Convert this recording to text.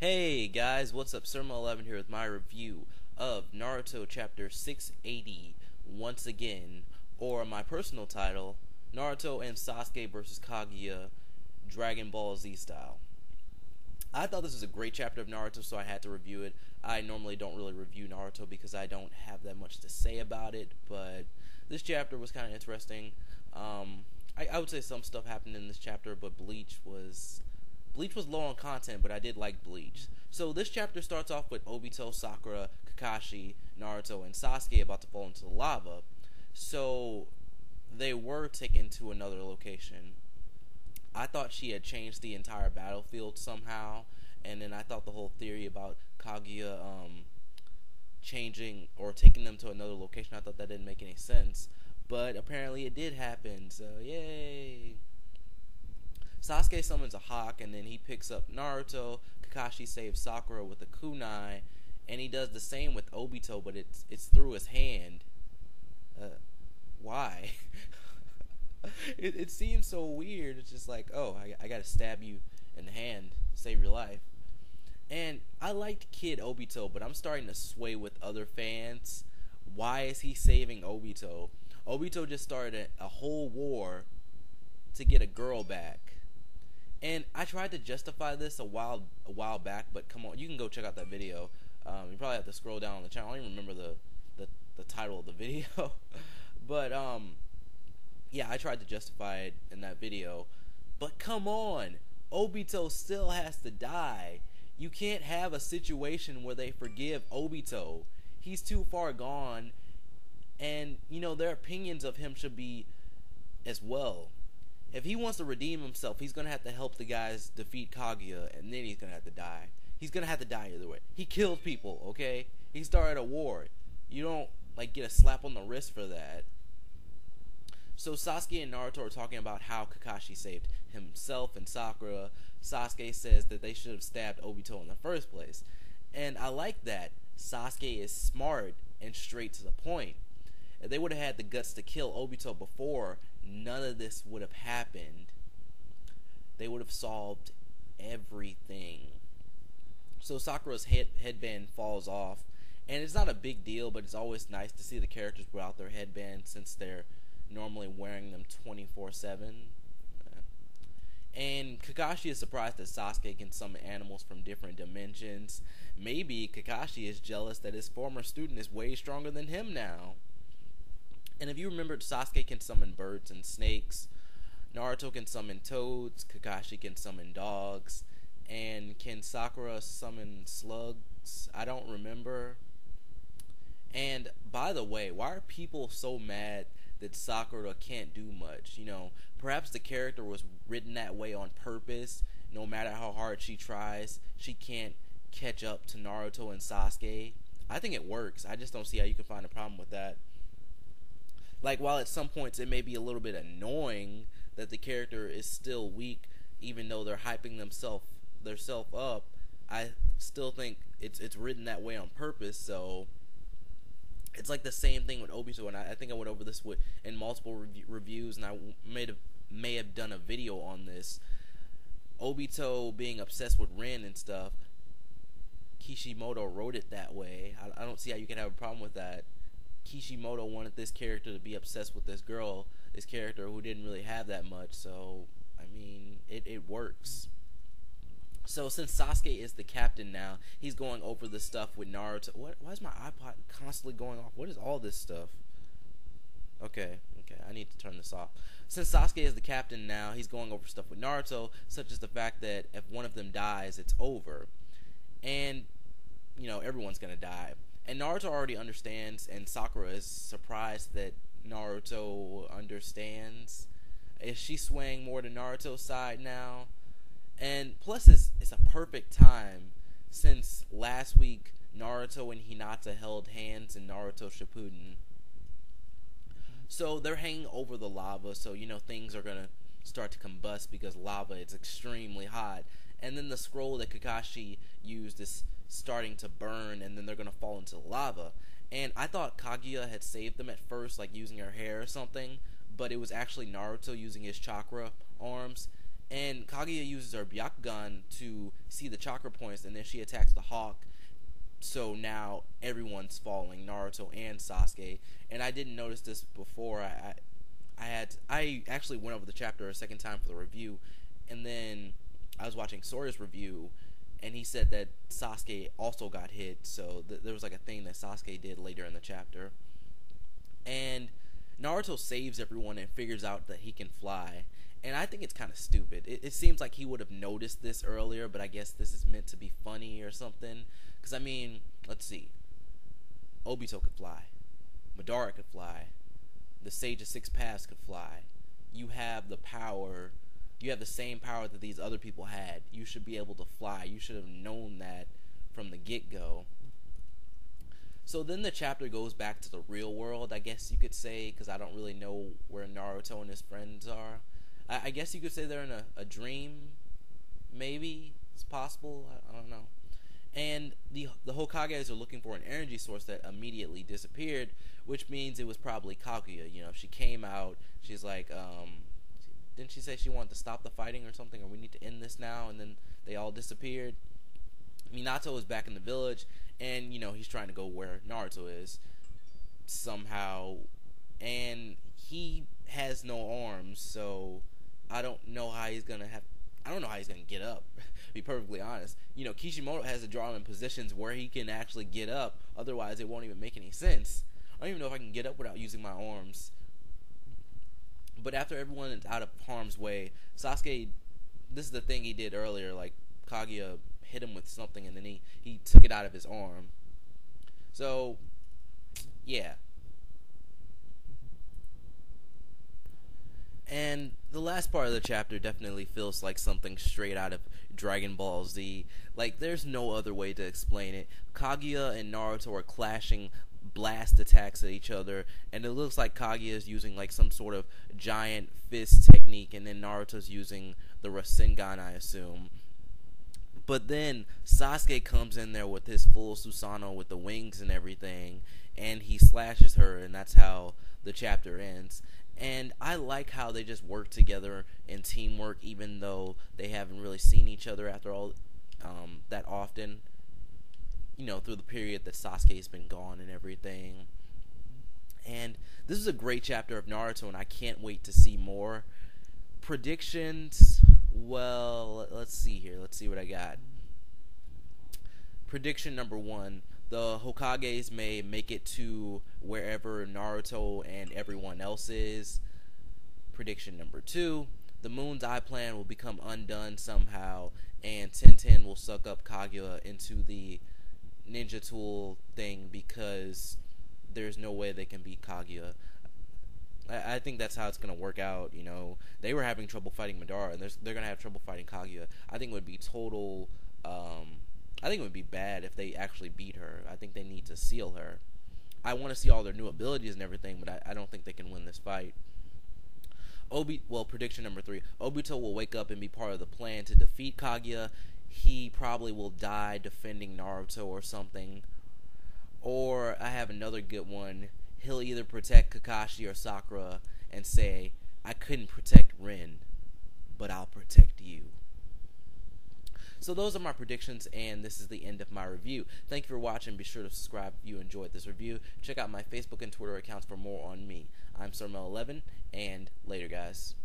Hey guys, what's up? Surma11 here with my review of Naruto Chapter 680 once again, or my personal title, Naruto and Sasuke vs. Kaguya, Dragon Ball Z style. I thought this was a great chapter of Naruto, so I had to review it. I normally don't really review Naruto because I don't have that much to say about it, but this chapter was kind of interesting. I would say some stuff happened in this chapter, but Bleach was low on content, but I did like Bleach. So this chapter starts off with Obito, Sakura, Kakashi, Naruto, and Sasuke about to fall into the lava. So they were taken to another location. I thought she had changed the entire battlefield somehow, and then I thought the whole theory about Kaguya changing or taking them to another location, I thought that didn't make any sense. But apparently it did happen, so yay. Sasuke summons a hawk, and then he picks up Naruto. Kakashi saves Sakura with a kunai, and he does the same with Obito, but it's through his hand. Why? It seems so weird. It's just like, oh, I gotta stab you in the hand to save your life. And I liked Kid Obito, but I'm starting to sway with other fans. Why is he saving Obito? Obito just started a whole war to get a girl back. And I tried to justify this a while back, but come on, you can go check out that video. You probably have to scroll down on the channel. I don't even remember the title of the video. But yeah, I tried to justify it in that video. But come on, Obito still has to die. You can't have a situation where they forgive Obito. He's too far gone, and their opinions of him should be as well. If he wants to redeem himself, he's going to have to help the guys defeat Kaguya, and then he's going to have to die. He's going to have to die either way. He killed people, okay? He started a war. You don't, get a slap on the wrist for that. So Sasuke and Naruto are talking about how Kakashi saved himself and Sakura. Sasuke says that they should have stabbed Obito in the first place. And I like that. Sasuke is smart and straight to the point. If they would have had the guts to kill Obito before, none of this would have happened. They would have solved everything. So Sakura's headband falls off, and it's not a big deal, but it's always nice to see the characters without their headbands since they're normally wearing them 24/7. And Kakashi is surprised that Sasuke can summon animals from different dimensions. Maybe Kakashi is jealous that his former student is way stronger than him now. And if you remember, Sasuke can summon birds and snakes. Naruto can summon toads. Kakashi can summon dogs. And can Sakura summon slugs? I don't remember. And by the way, why are people so mad that Sakura can't do much? Perhaps the character was written that way on purpose. No matter how hard she tries, she can't catch up to Naruto and Sasuke. I think it works. I just don't see how you can find a problem with that. While at some points it may be a little bit annoying that the character is still weak, even though they're hyping themselves up, I still think it's written that way on purpose. So it's like the same thing with Obito, and I think I went over this in multiple reviews, and I may have done a video on this. Obito being obsessed with Rin and stuff, Kishimoto wrote it that way. I don't see how you can have a problem with that. Kishimoto wanted this character to be obsessed with this character who didn't really have that much, so I mean it works. So since Sasuke is the captain now, he's going over the stuff with Naruto. Why is my iPod constantly going off? What is all this stuff? Okay, I need to turn this off. Since Sasuke is the captain now, he's going over stuff with Naruto, such as the fact that if one of them dies, it's over. And everyone's gonna die. And Naruto already understands, and Sakura is surprised that Naruto understands. Is she swaying more to Naruto's side now? And plus, it's a perfect time, since last week Naruto and Hinata held hands in Naruto Shippuden. So they're hanging over the lava, so things are gonna start to combust because lava is extremely hot. And then the scroll that Kakashi used is starting to burn, and then they're gonna fall into lava. And I thought Kaguya had saved them at first, using her hair or something, but it was actually Naruto using his chakra arms. And Kaguya uses her Byakugan to see the chakra points, and then she attacks the hawk. So now everyone's falling, Naruto and Sasuke. And I didn't notice this before. I actually went over the chapter a second time for the review, and then I was watching Sora's review, and he said that Sasuke also got hit. So there was like a thing that Sasuke did later in the chapter, and Naruto saves everyone and figures out that he can fly. And I think it's kind of stupid. It seems like he would have noticed this earlier, but I guess this is meant to be funny or something. Because, I mean, let's see. Obito could fly. Madara could fly. The Sage of Six Paths could fly. You have the power. You have the same power that these other people had. You should be able to fly. You should have known that from the get-go. So then the chapter goes back to the real world, I guess you could say, because I don't really know where Naruto and his friends are. I guess you could say they're in a dream, maybe. It's possible. I don't know. And the Hokages are looking for an energy source that immediately disappeared, which means it was probably Kaguya. You know, she came out, she's like, didn't she say she wanted to stop the fighting or something, or we need to end this now, and then they all disappeared? Minato is back in the village, and, you know, he's trying to go where Naruto is, somehow, and he has no arms, so I don't know how he's gonna get up, to be perfectly honest. You know, Kishimoto has to draw him in positions where he can actually get up, otherwise it won't even make any sense. I don't even know if I can get up without using my arms. But after everyone is out of harm's way, Sasuke, this is the thing he did earlier, like, Kaguya hit him with something and then he took it out of his arm. So, yeah. And the last part of the chapter definitely feels like something straight out of Dragon Ball Z. Like, there's no other way to explain it. Kaguya and Naruto are clashing blast attacks at each other, and it looks like Kaguya is using like some sort of giant fist technique, and then Naruto's using the Rasengan, I assume. But then Sasuke comes in there with his full Susanoo with the wings and everything, and he slashes her, and that's how the chapter ends. And I like how they just work together in teamwork, even though they haven't really seen each other after all that often. You know, through the period that Sasuke's been gone and everything. And this is a great chapter of Naruto, and I can't wait to see more. Predictions, well, let's see here. Let's see what I got. Prediction number 1. The Hokages may make it to wherever Naruto and everyone else is. Prediction number 2. The Moon's Eye plan will become undone somehow, and Tenten will suck up Kaguya into the ninja tool thing because there's no way they can beat Kaguya. I think that's how it's going to work out. You know, they were having trouble fighting Madara, and they're going to have trouble fighting Kaguya. I think it would be total... I think it would be bad if they actually beat her. I think they need to seal her. I want to see all their new abilities and everything, but I don't think they can win this fight. Prediction number 3. Obito will wake up and be part of the plan to defeat Kaguya. He probably will die defending Naruto or something. Or I have another good one. He'll either protect Kakashi or Sakura and say, I couldn't protect Rin, but I'll protect you. So those are my predictions, and this is the end of my review. Thank you for watching. Be sure to subscribe if you enjoyed this review. Check out my Facebook and Twitter accounts for more on me. I'm Sirmel11, and later, guys.